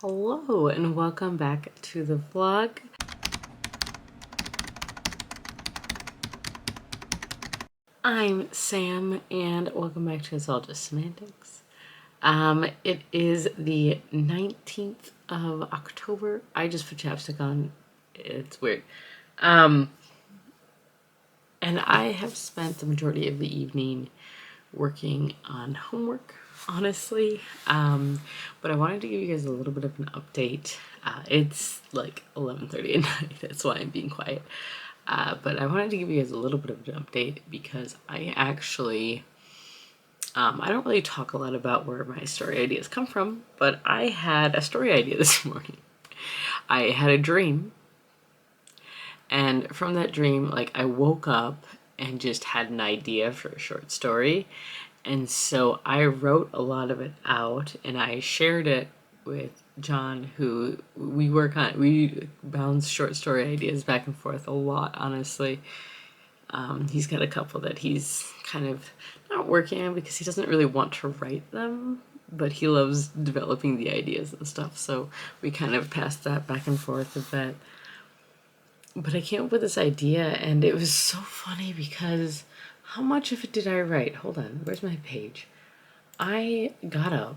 Hello and welcome back to the vlog. I'm Sam and welcome back to It's All Just Semantics. It is the 19th of October. I just put chapstick on. It's weird. And I have spent the majority of the evening working on homework, honestly. But I wanted to give you guys a little bit of an update. It's like 11:30 at night, that's why I'm being quiet. But I wanted to give you guys a little bit of an update because I actually, I don't really talk a lot about where my story ideas come from, but I had a story idea this morning. I had a dream, and from that dream, like, I woke up and just had an idea for a short story. And so I wrote a lot of it out and I shared it with John, who we bounce short story ideas back and forth a lot, honestly. He's got a couple that he's kind of not working on because he doesn't really want to write them, but he loves developing the ideas and stuff. So we kind of passed that back and forth a bit. But I came up with this idea and it was so funny because how much of it did I write? Hold on, where's my page? I got up,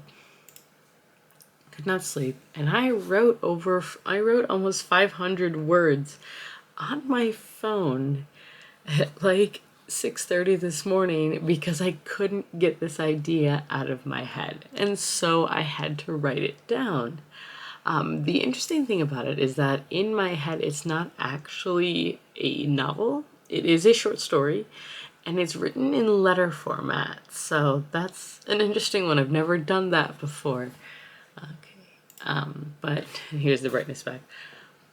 could not sleep, and I wrote almost 500 words on my phone at like 6:30 this morning because I couldn't get this idea out of my head. And so I had to write it down. The interesting thing about it is that in my head, it's not actually a novel. It is a short story, and it's written in letter format. So that's an interesting one. I've never done that before. Okay, but here's the brightness back.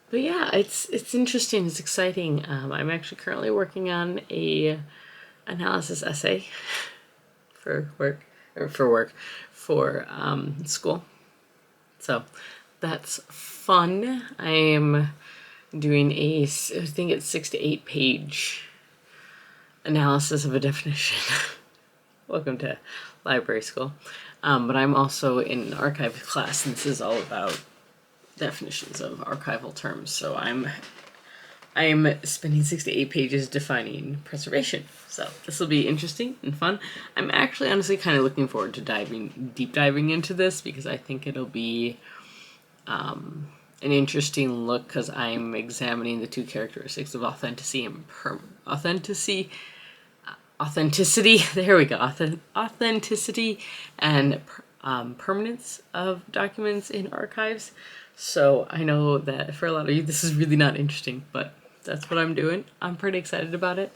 But yeah, it's interesting. It's exciting. I'm actually currently working on a analysis essay for school. So that's fun. I am doing I think it's 6 to 8 page analysis of a definition. Welcome to library school. But I'm also in an archive class, and this is all about definitions of archival terms. So I'm spending 6 to 8 pages defining preservation. So this will be interesting and fun. I'm actually honestly kind of looking forward to deep diving into this because I think it'll be an interesting look because I'm examining the two characteristics of authenticity and authenticity. There we go. Authenticity and permanence of documents in archives. So I know that for a lot of you, this is really not interesting, but that's what I'm doing. I'm pretty excited about it.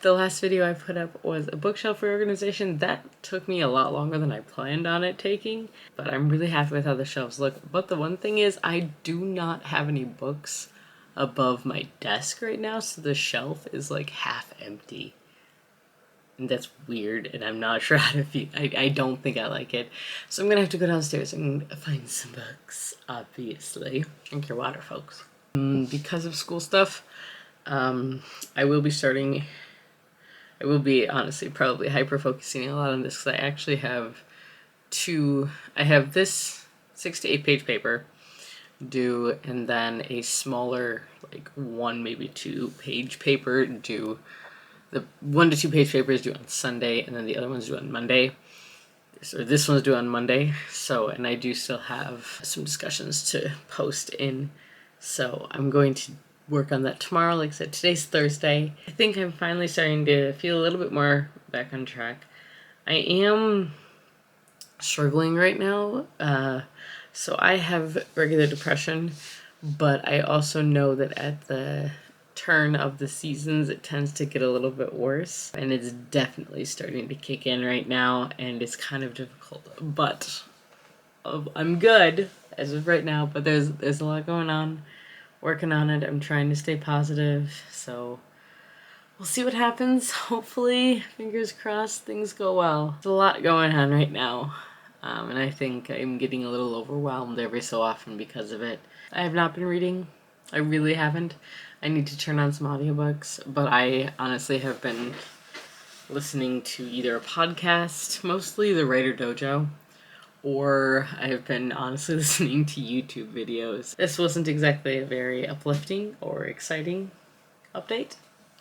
The last video I put up was a bookshelf reorganization. That took me a lot longer than I planned on it taking, but I'm really happy with how the shelves look. But the one thing is I do not have any books above my desk right now, so the shelf is like half empty. And that's weird, and I'm not sure how to feel. I don't think I like it. So I'm gonna have to go downstairs and find some books, obviously. Drink your water, folks. Because of school stuff, I will be honestly probably hyper-focusing a lot on this because I actually have I have this 6 to 8 page paper due, and then a smaller, like 1 maybe 2 page paper due. The 1 to 2 page paper is due on Sunday, and then the other one's due on Monday. So this one's due on Monday. So, and I do still have some discussions to post in. So I'm going to work on that tomorrow. Like I said, today's Thursday. I think I'm finally starting to feel a little bit more back on track. I am struggling right now. So I have regular depression, but I also know that at the turn of the seasons it tends to get a little bit worse, and it's definitely starting to kick in right now, and it's kind of difficult, but I'm good as of right now. But there's a lot going on, working on it. I'm trying to stay positive, so we'll see what happens. Hopefully, fingers crossed, things go well. There's a lot going on right now, and I think I'm getting a little overwhelmed every so often because of it. I have not been reading. I really haven't. I need to turn on some audiobooks, but I honestly have been listening to either a podcast, mostly the Writer Dojo, or I have been honestly listening to YouTube videos. This wasn't exactly a very uplifting or exciting update,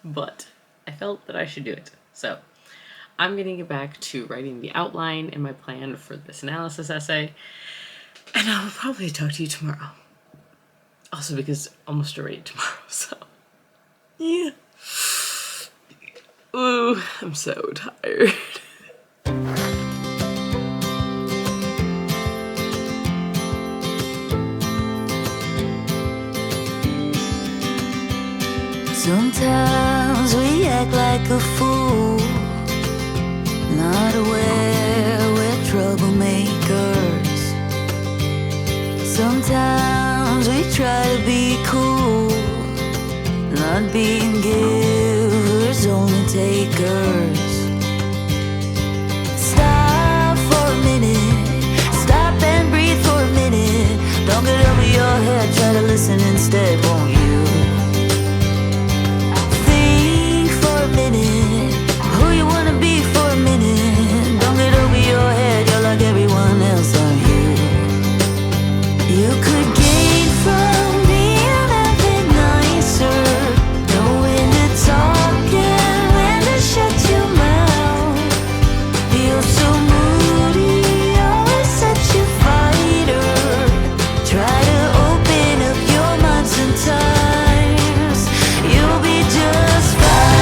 but I felt that I should do it. So I'm going to get back to writing the outline and my plan for this analysis essay, and I'll probably talk to you tomorrow. Also because I'm almost to read tomorrow, so yeah. Ooh, I'm so tired. Sometimes we act like a fool, not aware we're troublemakers. Sometimes we try to be cool, not being givers, only takers. Stop for a minute, stop and breathe for a minute. Don't get over your head, try to listen instead, won't you? Who you wanna be for a minute. Don't get over your head, you're like everyone else, aren't you? You could gain from being a bit nicer, know when to talk and when to shut your mouth. You're so moody, always such a fighter. Try to open up your mind sometimes. You'll be just fine.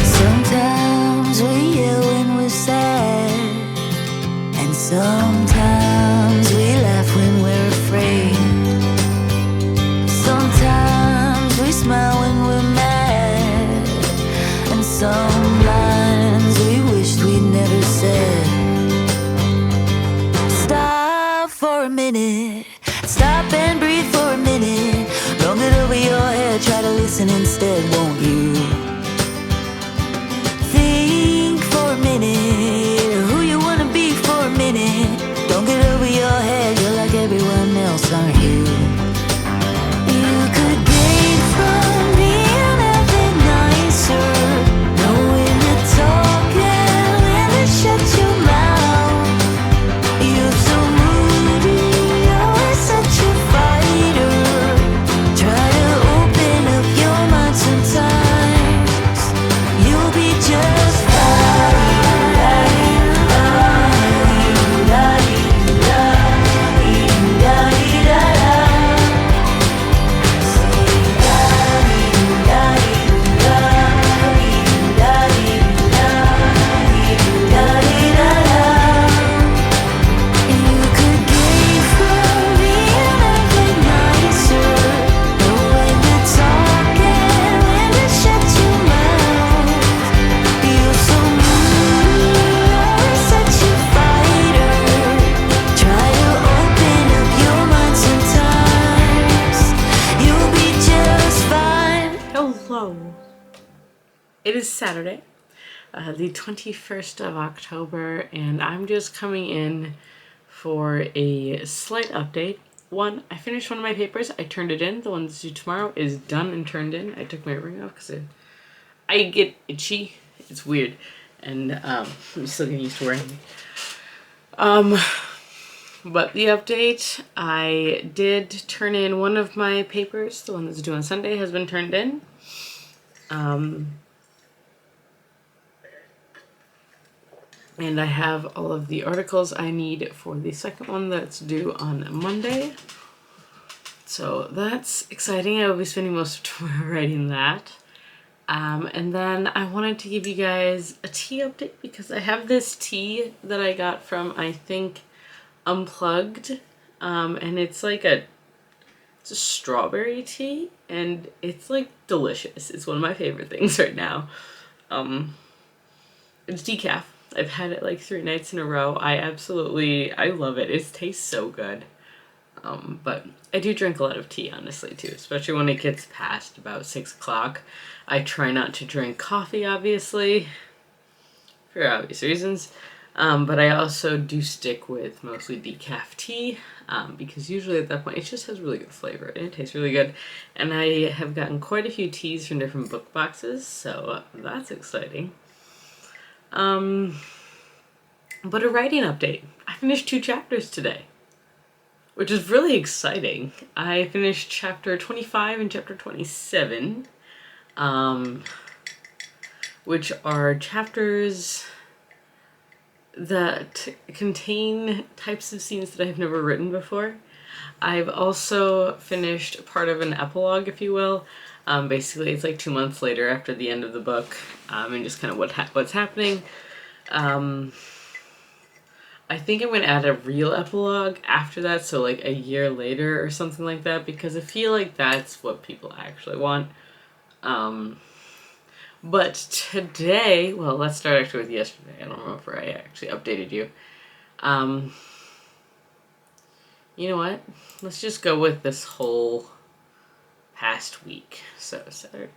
Sometimes we yell when we're sad, and sometimes we laugh when we're afraid. Sometimes we smile when we're mad, and some lines we wished we'd never said. Stop for a minute, stop and breathe for a minute. Don't get over your head, try to listen instead, won't you? Think for a minute, who you wanna be for a minute. Don't get over your head, you're like everyone else, aren't you? You could gain from being a bit nicer, know when to talk and when to shut your mouth. You're so moody, always such a fighter. Try to open up your mind sometimes. You'll be just fine. It is Saturday, the 21st of October, and I'm just coming in for a slight update. One, I finished one of my papers. I turned it in. The one that's due tomorrow is done and turned in. I took my ring off because I get itchy. It's weird, and I'm still getting used to wearing it. But the update, I did turn in one of my papers. The one that's due on Sunday has been turned in. And I have all of the articles I need for the second one that's due on Monday. So that's exciting. I will be spending most of tomorrow writing that. And then I wanted to give you guys a tea update because I have this tea that I got from, I think, Unplugged. And it's like it's a strawberry tea, and it's like delicious. It's one of my favorite things right now. It's decaf. I've had it like 3 nights in a row. I love it. It tastes so good. But I do drink a lot of tea, honestly, too, especially when it gets past about 6 o'clock. I try not to drink coffee, obviously. for obvious reasons. But I also do stick with mostly decaf tea, because usually at that point it just has really good flavor and it tastes really good. And I have gotten quite a few teas from different book boxes, so that's exciting. But a writing update. I finished 2 chapters today, which is really exciting. I finished chapter 25 and chapter 27, which are chapters that contain types of scenes that I've never written before. I've also finished part of an epilogue, if you will. Basically, it's like 2 months later after the end of the book, and just kind of what's happening. I think I'm going to add a real epilogue after that, so like a year later or something like that, because I feel like that's what people actually want. But today, well, let's start actually with yesterday. I don't remember if I actually updated you. You know what? Let's just go with this whole past week. So Saturday,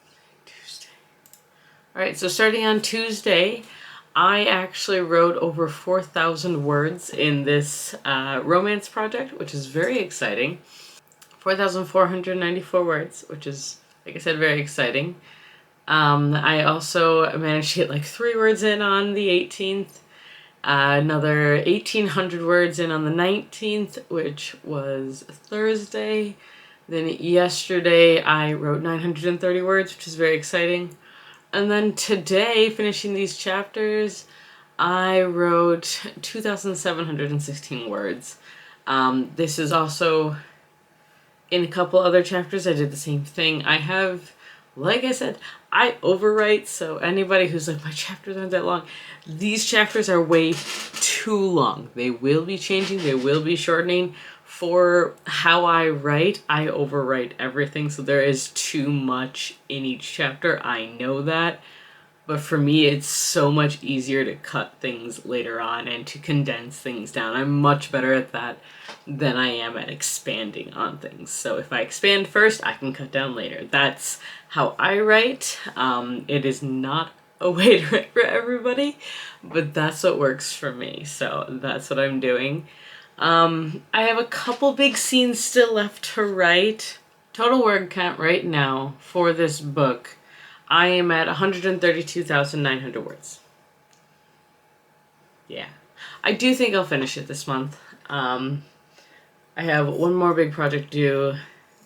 Friday, Tuesday. Alright, so starting on Tuesday, I actually wrote over 4,000 words in this romance project, which is very exciting. 4,494 words, which is, like I said, very exciting. I also managed to get like 3 words in on the 18th, another 1,800 words in on the 19th, which was Thursday. Then yesterday I wrote 930 words, which is very exciting. And then today, finishing these chapters, I wrote 2,716 words. This is also, in a couple other chapters, I did the same thing. I have, like I said, I overwrite, so anybody who's like, my chapters aren't that long, these chapters are way too long. They will be changing, they will be shortening. For how I write, I overwrite everything, so there is too much in each chapter. I know that. But for me, it's so much easier to cut things later on and to condense things down. I'm much better at that than I am at expanding on things. So if I expand first, I can cut down later. That's how I write. It is not a way to write for everybody, but that's what works for me. So that's what I'm doing. I have a couple big scenes still left to write. Total word count right now for this book, I am at 132,900 words. Yeah. I do think I'll finish it this month. I have one more big project due,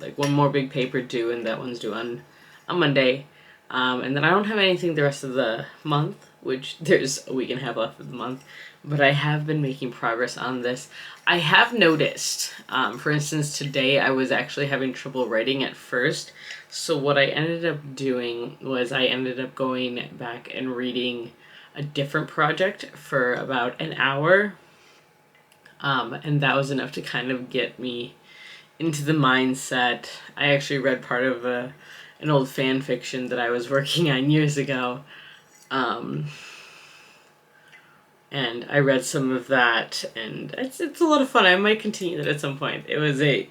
like one more big paper due, and that one's due on Monday. And then I don't have anything the rest of the month, which there's a week and a half left of the month. But I have been making progress on this. I have noticed, for instance, today I was actually having trouble writing at first. So what I ended up doing was I ended up going back and reading a different project for about an hour. And that was enough to kind of get me into the mindset. I actually read part of an old fan fiction that I was working on years ago. And I read some of that, and it's a lot of fun. I might continue that at some point. It was a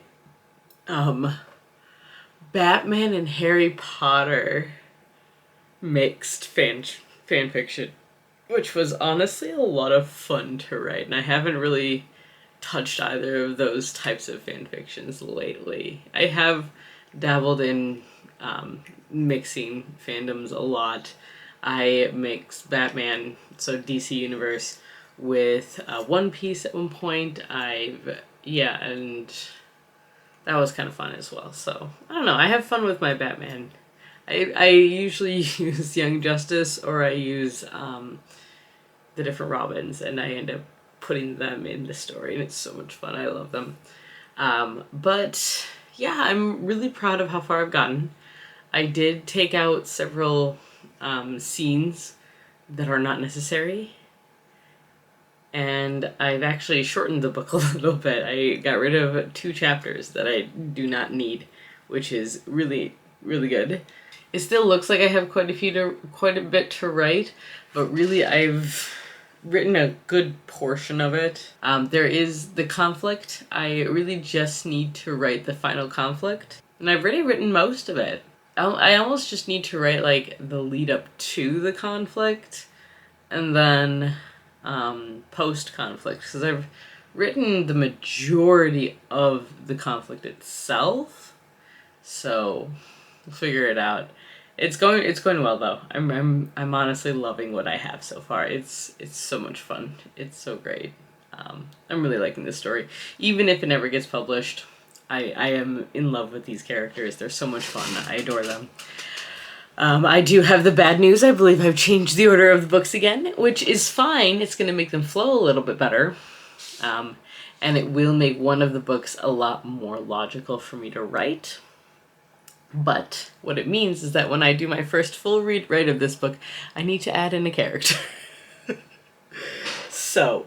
Batman and Harry Potter mixed fan fiction, which was honestly a lot of fun to write. And I haven't really touched either of those types of fan fictions lately. I have dabbled in mixing fandoms a lot. I mixed Batman, so DC Universe, with One Piece at one point. And that was kind of fun as well. So, I don't know, I have fun with my Batman. I usually use Young Justice, or I use the different Robins, and I end up putting them in the story, and it's so much fun. I love them. But, yeah, I'm really proud of how far I've gotten. I did take out several scenes that are not necessary, and I've actually shortened the book a little bit. I got rid of 2 chapters that I do not need, which is really, really good. It still looks like I have quite a bit to write, but really I've written a good portion of it. There is the conflict. I really just need to write the final conflict, and I've already written most of it. I almost just need to write like the lead up to the conflict and then post conflict, because I've written the majority of the conflict itself, so we'll figure it out. It's going well though. I'm honestly loving what I have so far. It's so much fun. It's so great. I'm really liking this story, even if it never gets published. I am in love with these characters. They're so much fun. I adore them. I do have the bad news. I believe I've changed the order of the books again, which is fine. It's going to make them flow a little bit better. And it will make one of the books a lot more logical for me to write. But what it means is that when I do my first full write of this book, I need to add in a character. So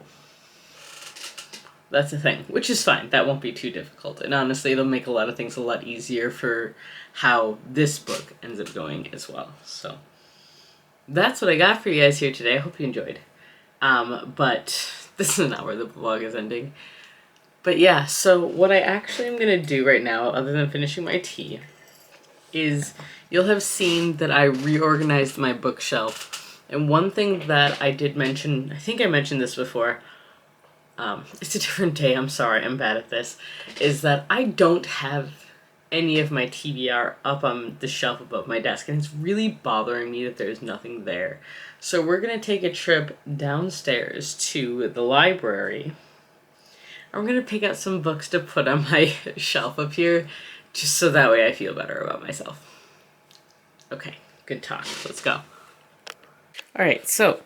that's a thing, which is fine. That won't be too difficult. And honestly, it'll make a lot of things a lot easier for how this book ends up going as well. So that's what I got for you guys here today. I hope you enjoyed. But this is not where the vlog is ending. But yeah, so what I actually am going to do right now, other than finishing my tea, is you'll have seen that I reorganized my bookshelf. And one thing that I did mention, I think I mentioned this before, it's a different day, I'm sorry, I'm bad at this, is that I don't have any of my TBR up on the shelf above my desk, and it's really bothering me that there's nothing there. So we're going to take a trip downstairs to the library. I'm going to pick out some books to put on my shelf up here, just so that way I feel better about myself. Okay, good talk. Let's go. Alright, so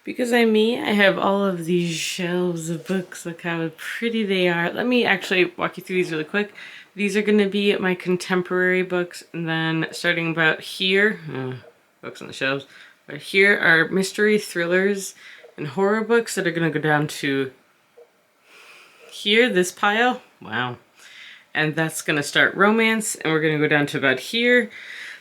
because I'm me, I have all of these shelves of books. Look how pretty they are. Let me actually walk you through these really quick. These are going to be my contemporary books, and then starting about here, books on the shelves, but here are mystery, thrillers, and horror books that are going to go down to here, this pile. Wow. And that's going to start romance, and we're going to go down to about here.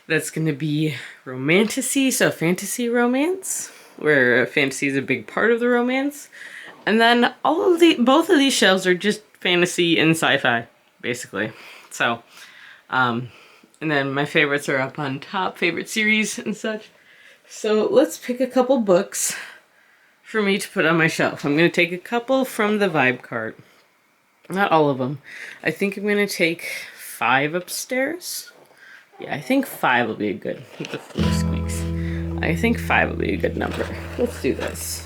That's going to be romantasy, so fantasy romance, where fantasy is a big part of the romance. And then both of these shelves are just fantasy and sci-fi, basically. So, and then my favorites are up on top, favorite series and such. So let's pick a couple books for me to put on my shelf. I'm going to take a couple from the vibe cart. Not all of them. I think I'm going to take 5 upstairs. Yeah, I think 5 will be a good, with the floor squeaks. I think 5 will be a good number. Let's do this.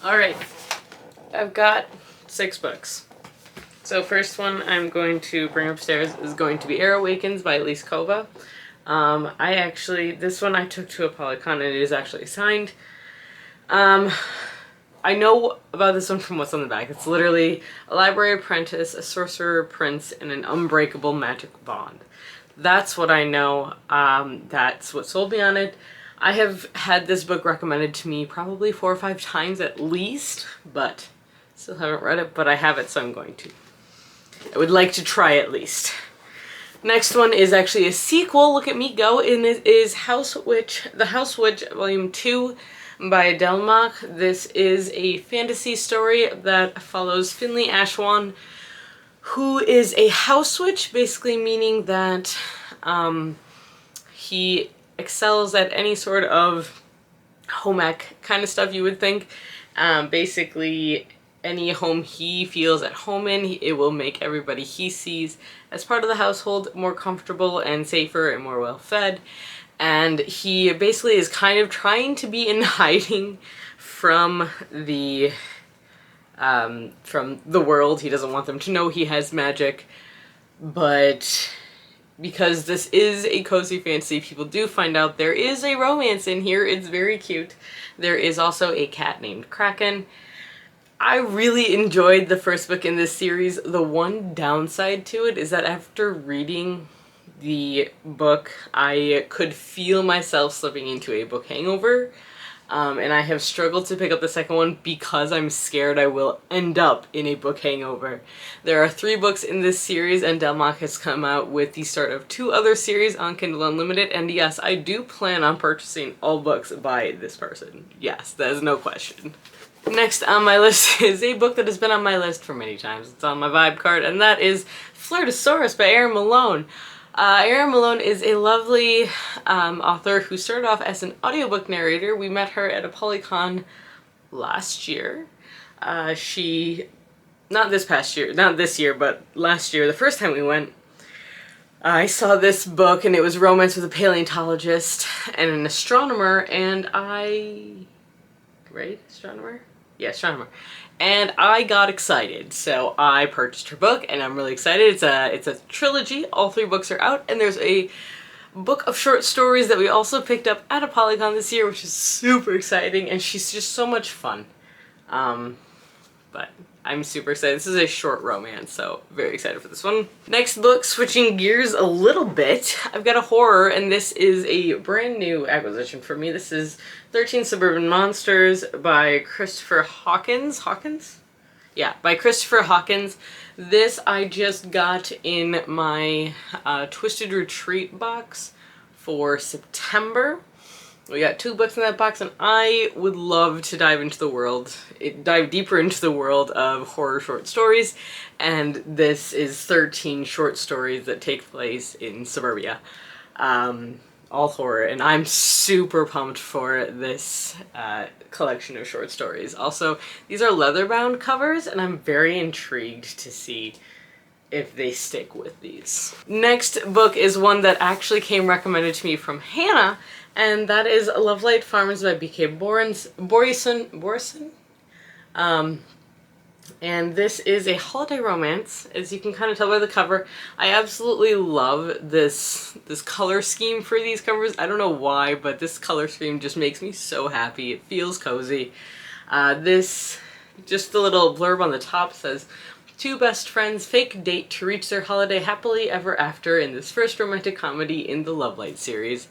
Alright, I've got 6 books. So first one I'm going to bring upstairs is going to be Air Awakens by Elise Kova. This one I took to a Polycon and it is actually signed. I know about this one from what's on the back. It's literally a library apprentice, a sorcerer prince, and an unbreakable magic bond. That's what I know. That's what sold me on it. I have had this book recommended to me probably 4 or 5 times at least, but still haven't read it, but I have it, so I'm going to. I would like to try at least. Next one is actually a sequel, look at me go, and it is The House Witch Volume 2 by Delmach. This is a fantasy story that follows Finley Ashwan, who is a house witch, basically meaning that he excels at any sort of home ec kind of stuff you would think. Basically, any home he feels at home in, it will make everybody he sees as part of the household more comfortable and safer and more well fed. And he basically is kind of trying to be in hiding from the world. He doesn't want them to know he has magic, but because this is a cozy fantasy, people do find out there is a romance in here. It's very cute. There is also a cat named Kraken. I really enjoyed the first book in this series. The one downside to it is that after reading the book, I could feel myself slipping into a book hangover. And I have struggled to pick up the second one because I'm scared I will end up in a book hangover. There are 3 books in this series, and Delmach has come out with the start of 2 other series on Kindle Unlimited, and yes, I do plan on purchasing all books by this person. Yes, that is no question. Next on my list is a book that has been on my list for many times. It's on my vibe card, and that is Flirtosaurus by Erin Malone. Erin Malone is a lovely author who started off as an audiobook narrator. We met her at a Polycon last year. Not this year, but last year, the first time we went, I saw this book and it was Romance with a Paleontologist and an Astronomer, and right? Astronomer? Yeah, Astronomer. And I got excited, so I purchased her book, and I'm really excited. It's a trilogy. All 3 books are out, and there's a book of short stories that we also picked up at a Polycon this year, which is super exciting, and she's just so much fun. But I'm super excited. This is a short romance, so very excited for this one. Next book, switching gears a little bit, I've got a horror, and this is a brand new acquisition for me. This is 13 Suburban Monsters by Christopher Hawkins. Yeah, by Christopher Hawkins. This I just got in my Twisted Retreat box for September. We got 2 books in that box, and I would love to dive deeper into the world of horror short stories, and this is 13 short stories that take place in suburbia. All horror, and I'm super pumped for this collection of short stories. Also, these are leather-bound covers, and I'm very intrigued to see if they stick with these. Next book is one that actually came recommended to me from Hannah, and that is Love Light Farmers by B.K. Borison. And this is a holiday romance, as you can kind of tell by the cover. I absolutely love this color scheme for these covers. I don't know why, but this color scheme just makes me so happy. It feels cozy. Just the little blurb on the top says, 2 best friends fake date to reach their holiday happily ever after in this first romantic comedy in the Love Light series.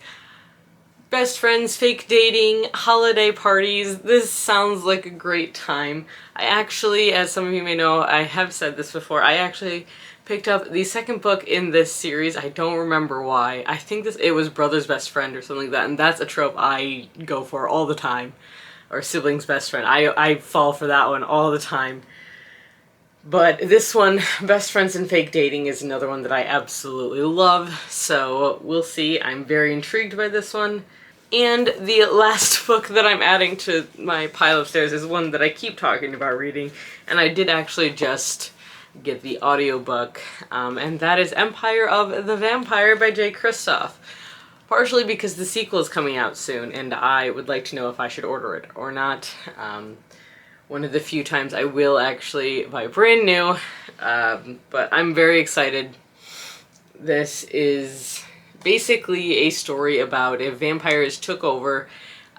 Best friends, fake dating, holiday parties. This sounds like a great time. I actually, as some of you may know, I have said this before, I actually picked up the second book in this series. I don't remember why. I think it was Brother's Best Friend or something like that, and that's a trope I go for all the time. Or Sibling's Best Friend. I fall for that one all the time. But this one, Best Friends and Fake Dating, is another one that I absolutely love, so we'll see. I'm very intrigued by this one. And the last book that I'm adding to my pile upstairs is one that I keep talking about reading, and I did actually just get the audiobook, and that is Empire of the Vampire by Jay Kristoff. Partially because the sequel is coming out soon, and I would like to know if I should order it or not. one of the few times I will actually buy brand new, but I'm very excited. This is basically a story about if vampires took over,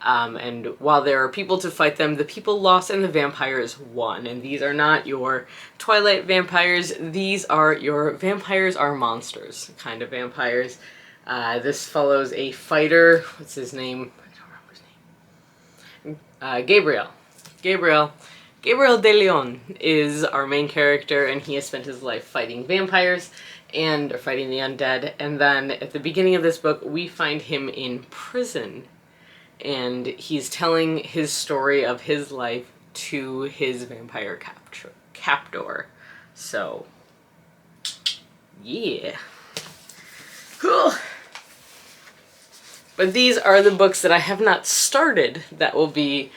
and while there are people to fight them, the people lost and the vampires won. And these are not your Twilight vampires, these are your vampires are monsters kind of vampires. This follows a fighter, what's his name? I don't remember his name. Gabriel de Leon is our main character, and he has spent his life fighting vampires and fighting the undead. And then at the beginning of this book, we find him in prison, and he's telling his story of his life to his vampire captor. So, yeah. Cool. But these are the books that I have not started that will be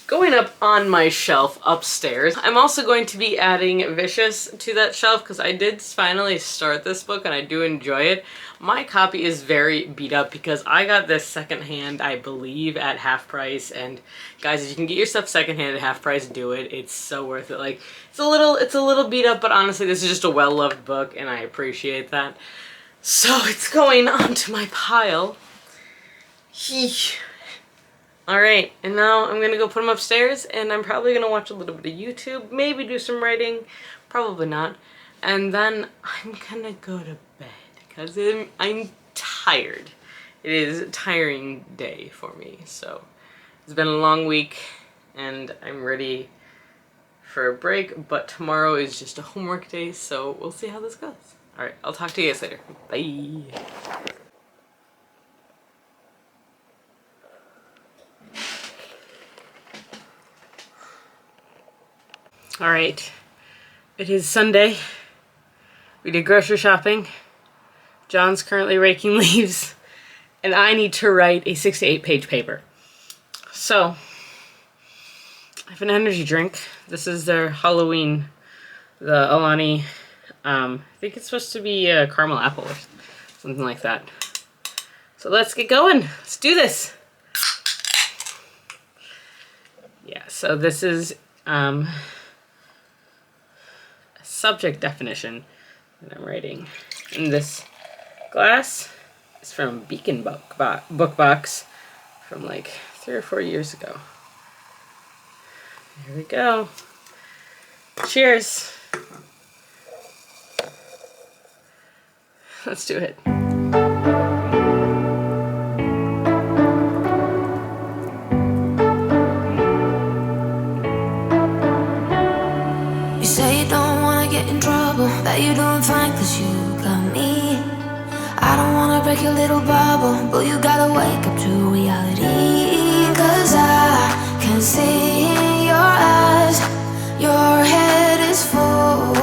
going up on my shelf upstairs. I'm also going to be adding Vicious to that shelf because I did finally start this book and I do enjoy it. My copy is very beat up because I got this secondhand, I believe, at half price. And guys, if you can get your stuff secondhand at half price, do it. It's so worth it. Like, it's a little beat up, but honestly, this is just a well-loved book and I appreciate that. So it's going onto my pile. Alright, and now I'm gonna go put them upstairs, and I'm probably gonna watch a little bit of YouTube, maybe do some writing, probably not, and then I'm gonna go to bed, because I'm tired. It is a tiring day for me, so it's been a long week, and I'm ready for a break, but tomorrow is just a homework day, so we'll see how this goes. Alright, I'll talk to you guys later. Bye! Alright, it is Sunday. We did grocery shopping. John's currently raking leaves. And I need to write a 6 to 8 page paper. So, I have an energy drink. This is their Halloween, the Alani, I think it's supposed to be a caramel apple or something like that. So let's get going. Let's do this. Yeah, so this is subject definition that I'm writing. And this glass is from Beacon book box from like 3 or 4 years ago. Here we go. Cheers. Let's do it. That you're doing fine cause you got me. I don't wanna break your little bubble, but you gotta wake up to reality. Cause I can see in your eyes, your head is full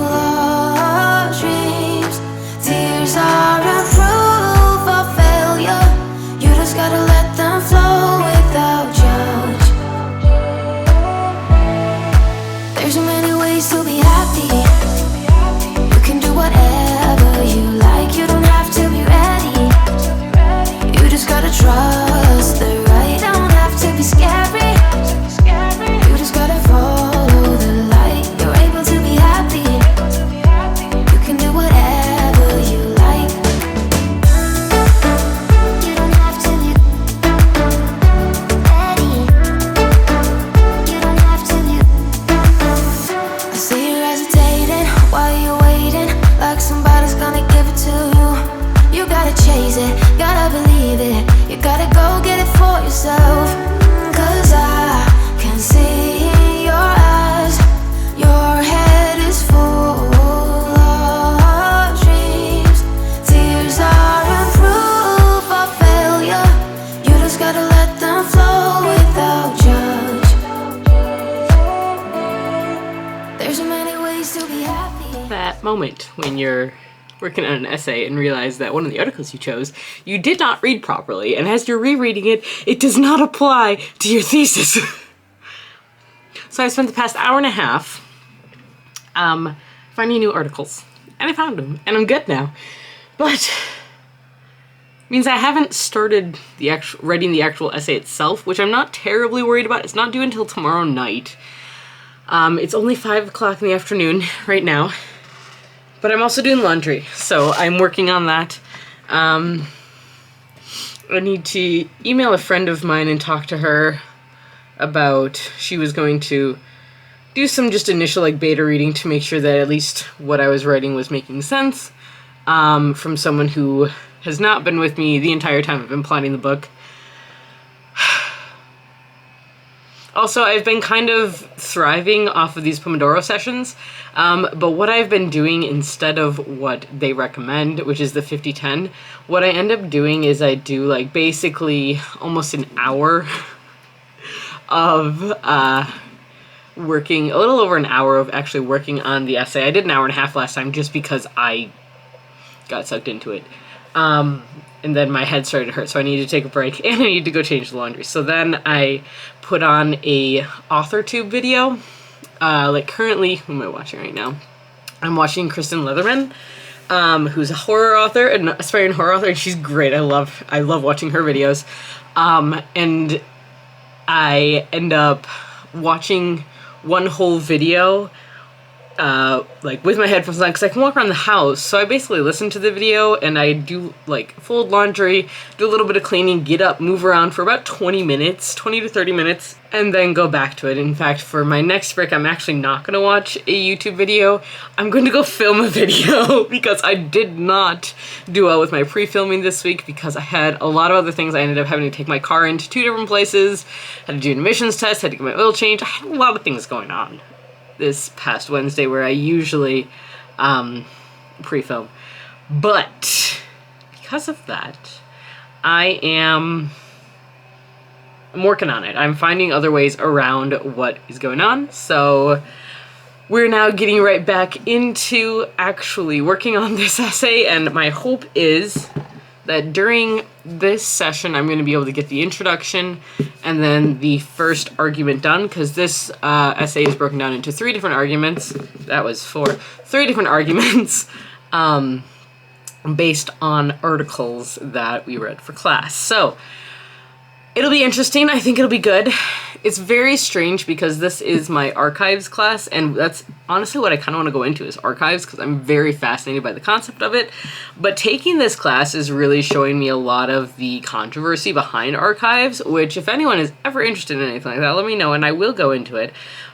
of dreams. Tears are a proof of failure. You just gotta let them flow without judge. There's so many ways to be happy. Whatever you like, you don't have to be ready. You just gotta trust the right, don't have to be scary. You just gotta follow the light. You're able to be happy. You can do whatever you like. You don't have to be ready. You don't have to be. I see you hesitating while you're waiting, like somebody's gonna give it to you. You gotta chase it, gotta believe it. You gotta go get it for yourself. Cause I can see in your eyes, your head is full of dreams. Tears are a proof of failure. You just gotta let them flow without judge. There's so many ways to be happy. That moment when you're working on an essay and realize that one of the articles you chose you did not read properly, and as you're rereading it, it does not apply to your thesis. So I spent the past hour and a half finding new articles, and I found them, and I'm good now. But means I haven't started writing the actual essay itself, which I'm not terribly worried about. It's not due until tomorrow night. It's only 5 o'clock in the afternoon right now, but I'm also doing laundry, so I'm working on that. I need to email a friend of mine and talk to her about, she was going to do some just initial like beta reading to make sure that at least what I was writing was making sense, from someone who has not been with me the entire time I've been planning the book. Also, I've been kind of thriving off of these Pomodoro sessions, but what I've been doing instead of what they recommend, which is the 50-10, what I end up doing is I do like basically almost an hour of working, a little over an hour of actually working on the essay. I did an hour and a half last time just because I got sucked into it. And then my head started to hurt, so I needed to take a break, and I needed to go change the laundry. So then I put on a AuthorTube video. Like currently, who am I watching right now? I'm watching Kristen Leatherman, who's a horror author, an aspiring horror author, and she's great. I love watching her videos. And I end up watching one whole video like with my headphones on, because I can walk around the house. So I basically listen to the video and I do like fold laundry, do a little bit of cleaning, get up, move around for about 20 to 30 minutes, and then go back to it. In fact, for my next break, I'm actually not going to watch a YouTube video. I'm going to go film a video because I did not do well with my pre-filming this week because I had a lot of other things. I ended up having to take my car into 2 different places, had to do an emissions test, had to get my oil changed. I had a lot of things going on this past Wednesday where I usually pre-film. But because of that, I'm working on it. I'm finding other ways around what is going on. So we're now getting right back into actually working on this essay, and my hope is that during this session I'm going to be able to get the introduction and then the first argument done, because this essay is broken down into 3 different arguments. That was 3 different arguments based on articles that we read for class. So it'll be interesting. I think it'll be good. It's very strange because this is my archives class, and that's honestly what I kind of want to go into is archives, because I'm very fascinated by the concept of it. But taking this class is really showing me a lot of the controversy behind archives, which if anyone is ever interested in anything like that, let me know and I will go into it.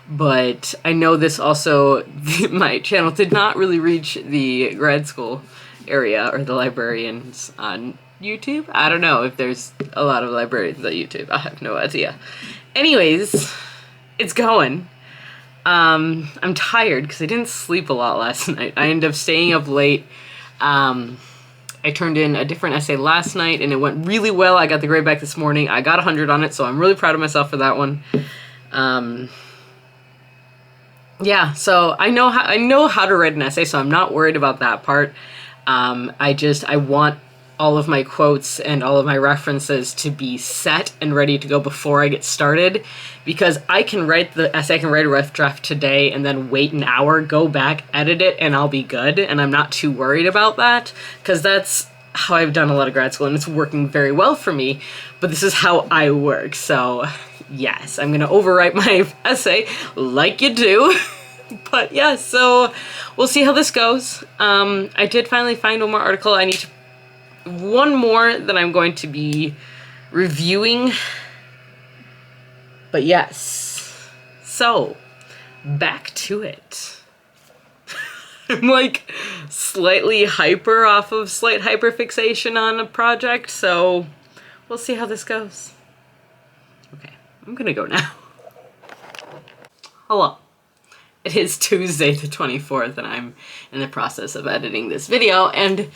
But I know this also, my channel did not really reach the grad school area or the librarians on YouTube. I don't know if there's a lot of librarians on YouTube. I have no idea. Anyways, it's going. I'm tired because I didn't sleep a lot last night. I ended up staying up late. I turned in a different essay last night and it went really well. I got the grade back this morning. I got 100 on it, so I'm really proud of myself for that one. Yeah, so I know how to write an essay, so I'm not worried about that part. I want all of my quotes and all of my references to be set and ready to go before I get started, because I can write the essay, I can write a rough draft today and then wait an hour, go back, edit it, and I'll be good, and I'm not too worried about that, because that's how I've done a lot of grad school, and it's working very well for me, but this is how I work, so yes, I'm gonna overwrite my essay like you do. But yeah, so we'll see how this goes. I did finally find one more article. I need one more that I'm going to be reviewing. But yes, so back to it. I'm like slightly hyper off of slight hyperfixation on a project, so we'll see how this goes. Okay, I'm gonna go now. Hello. It is Tuesday the 24th and I'm in the process of editing this video, and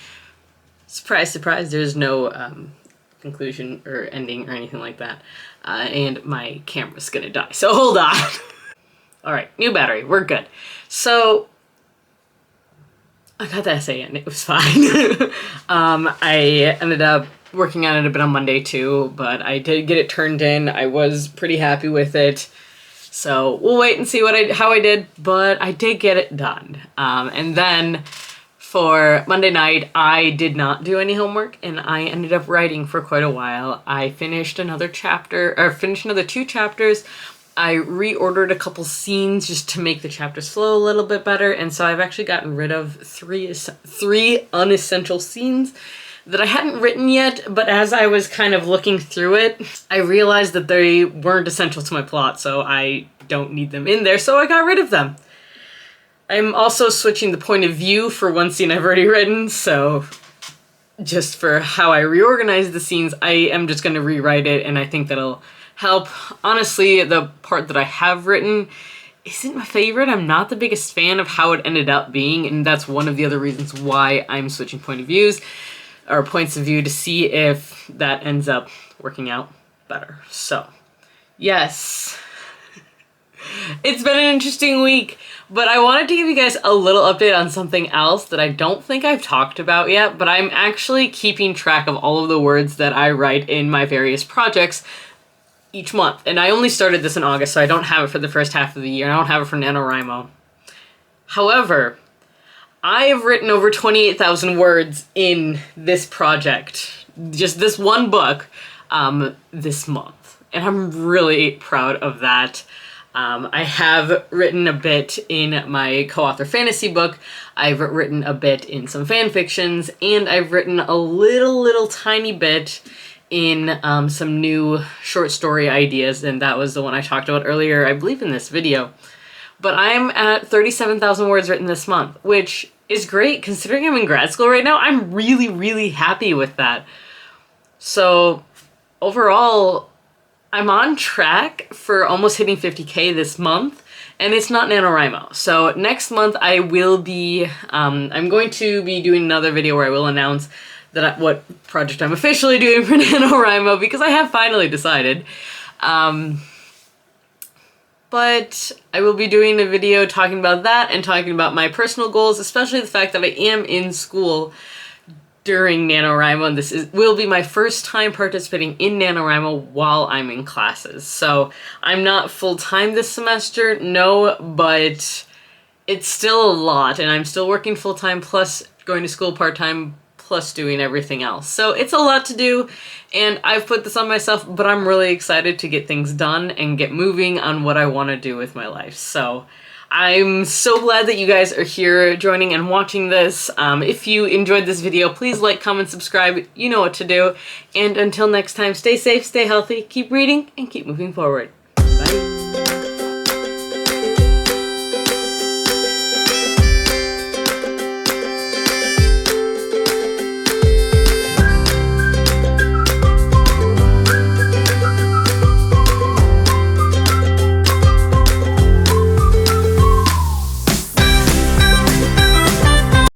surprise, surprise, there's no conclusion or ending or anything like that, and my camera's gonna die, so hold on. Alright, new battery, we're good. So I got the essay in, it was fine. I ended up working on it a bit on Monday too, but I did get it turned in. I was pretty happy with it. So we'll wait and see how I did, but I did get it done. And then for Monday night, I did not do any homework and I ended up writing for quite a while. I finished another two chapters. I reordered a couple scenes just to make the chapters flow a little bit better, and so I've actually gotten rid of three unessential scenes that I hadn't written yet, but as I was kind of looking through it, I realized that they weren't essential to my plot, so I don't need them in there, so I got rid of them. I'm also switching the point of view for one scene I've already written, so just for how I reorganize the scenes, I am just going to rewrite it, and I think that'll help. Honestly, the part that I have written isn't my favorite. I'm not the biggest fan of how it ended up being, and that's one of the other reasons why I'm switching point of views, or points of view, to see if that ends up working out better. So, yes. It's been an interesting week, but I wanted to give you guys a little update on something else that I don't think I've talked about yet, but I'm actually keeping track of all of the words that I write in my various projects each month. And I only started this in August, so I don't have it for the first half of the year. I don't have it for NaNoWriMo. However, I have written over 28,000 words in this project, just this one book, this month. And I'm really proud of that. I have written a bit in my co-author fantasy book, I've written a bit in some fan fictions, and I've written a little tiny bit in some new short story ideas, and that was the one I talked about earlier, I believe, in this video. But I'm at 37,000 words written this month, which is great considering I'm in grad school right now. I'm really happy with that. So overall, I'm on track for almost hitting 50K this month, and it's not NaNoWriMo. So next month I will be, I'm going to be doing another video where I will announce that what project I'm officially doing for NaNoWriMo, because I have finally decided. But I will be doing a video talking about that and talking about my personal goals, especially the fact that I am in school during NaNoWriMo, and this will be my first time participating in NaNoWriMo while I'm in classes. So I'm not full-time this semester, no, but it's still a lot, and I'm still working full-time plus going to school part-time plus doing everything else. So it's a lot to do, and I've put this on myself, but I'm really excited to get things done and get moving on what I want to do with my life. So I'm so glad that you guys are here joining and watching this. If you enjoyed this video, please like, comment, subscribe. You know what to do. And until next time, stay safe, stay healthy, keep reading, and keep moving forward.